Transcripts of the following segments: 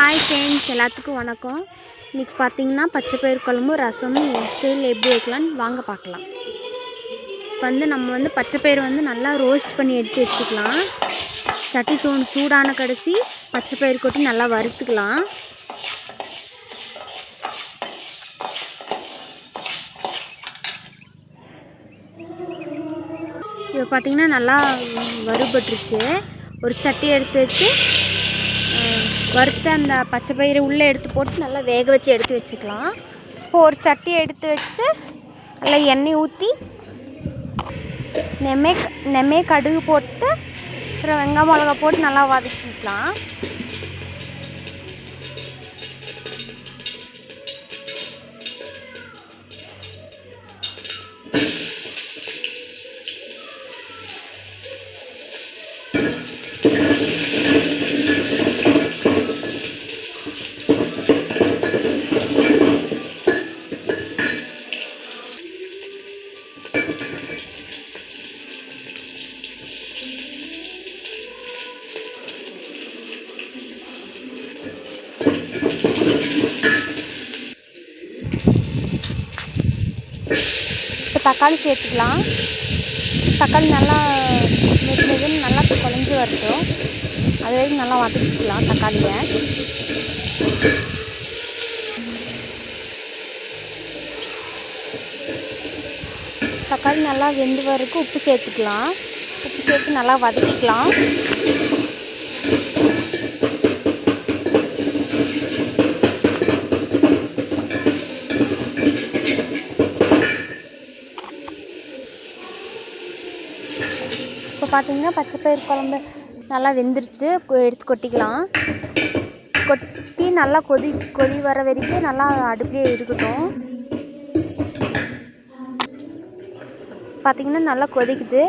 Hi friends, எல்லாத்துக்கும் வணக்கம். இன்றைக்கி பார்த்திங்கன்னா பச்சை பயிறு குழம்பு ரசமும் என் ஸ்டைலில் எப்படி வைக்கலான்னு வாங்க பார்க்கலாம். இப்போ நம்ம பச்சை பயிறு நல்லா ரோஸ்ட் பண்ணி எடுத்து வச்சுக்கலாம். சட்டி சூடான கடைசி பச்சை பயிறு கொட்டி நல்லா வறுத்துக்கலாம். இப்போ பார்த்திங்கன்னா நல்லா வறுபட்டுருச்சு. ஒரு சட்டி எடுத்து வச்சு வறுத்த அந்த பச்சை பயிறு உள்ளே எடுத்து போட்டு நல்லா வேக வச்சு எடுத்து வச்சுக்கலாம். இப்போது ஒரு சட்டி எடுத்து வச்சு நல்லா எண்ணெய் ஊற்றி நெம்மே கடுகு போட்டு அப்புறம் வெங்காய மிளகா போட்டு நல்லா வதக்கிக்கலாம். இப்போ தக்காளி சேர்த்துக்கலாம். தக்காளி நல்லா மெதுன்னு நல்லா குழஞ்சி வரட்டும். அது வரைக்கும் நல்லா வதக்கிக்கலாம் தக்காளியை. தக்காளி நல்லா வெந்து வரைக்கும் உப்பு சேர்த்துக்கலாம். உப்பு சேர்த்து நல்லா வதக்கிக்கலாம். இப்போ பார்த்திங்கன்னா பச்சை பயிறு குழம்பு நல்லா வெந்துருச்சு. எடுத்து கொட்டிக்கலாம். கொட்டி நல்லா கொதி வர வரைக்கும் நல்லா அடுப்புலேயே இருக்கட்டும். பார்த்திங்கன்னா நல்லா கொதிக்குது.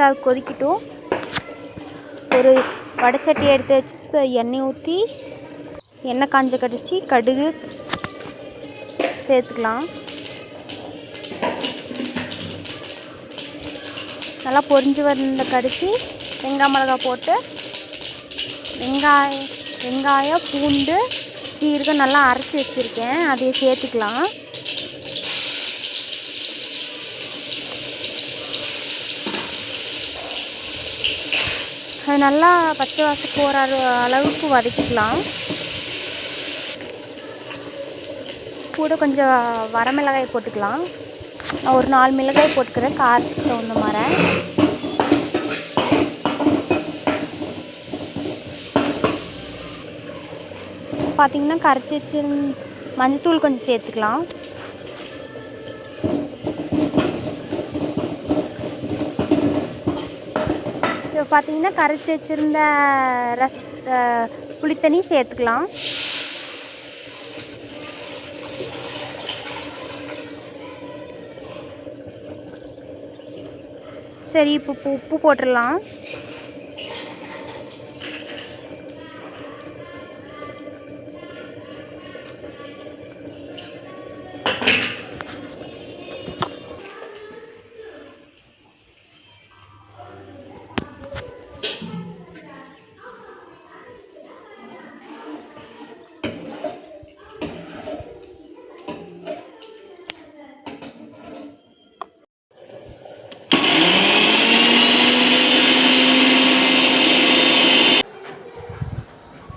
அது கொதிக்கட்டும். ஒரு வடைச்சட்டி எடுத்து வச்சு எண்ணெய் ஊற்றி எண்ணெய் காஞ்ச கடைசி கடுகு சேர்த்துக்கலாம். நல்லா பொரிஞ்சு வந்த கடைசி வெங்காய மிளகா போட்டு வெங்காயம் பூண்டு சீரகம் நல்லா அரைச்சி வச்சுருக்கேன், அதையே சேர்த்துக்கலாம். அது நல்லா பச்சை வாசம் போகிற அளவுக்கு வதக்கிக்கலாம். கூட கொஞ்சம் வரமிளகாய் போட்டுக்கலாம். நான் ஒரு 4 மிளகாய் போட்டுக்கிறேன், காரத்துக்கு தகுந்த மாதிரி. பார்த்திங்கன்னா கரைச்சி வச்சு மஞ்சத்தூள் கொஞ்சம் சேர்த்துக்கலாம். இப்போ பார்த்திங்கன்னா கரைச்சி வச்சுருந்த புளித்தண்ணி சேர்த்துக்கலாம். சரி, இப்போ உப்பு போட்டுடலாம்.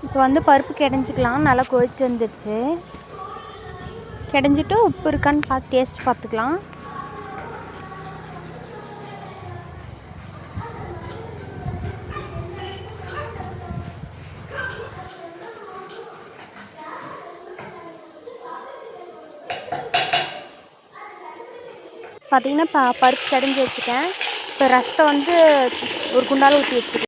இப்போ பருப்பு கிடஞ்சிக்கலாம். நல்லா கொதிச்சு வந்துடுச்சு. கிடஞ்சிட்டு உப்பு இருக்கான்னு பார்த்து டேஸ்ட் பார்த்துக்கலாம். பார்த்திங்கன்னா பருப்பு கிடஞ்சி வச்சுட்டேன். இப்போ ரசத்தை ஒரு குண்டால ஊற்றி வச்சுக்கலாம்.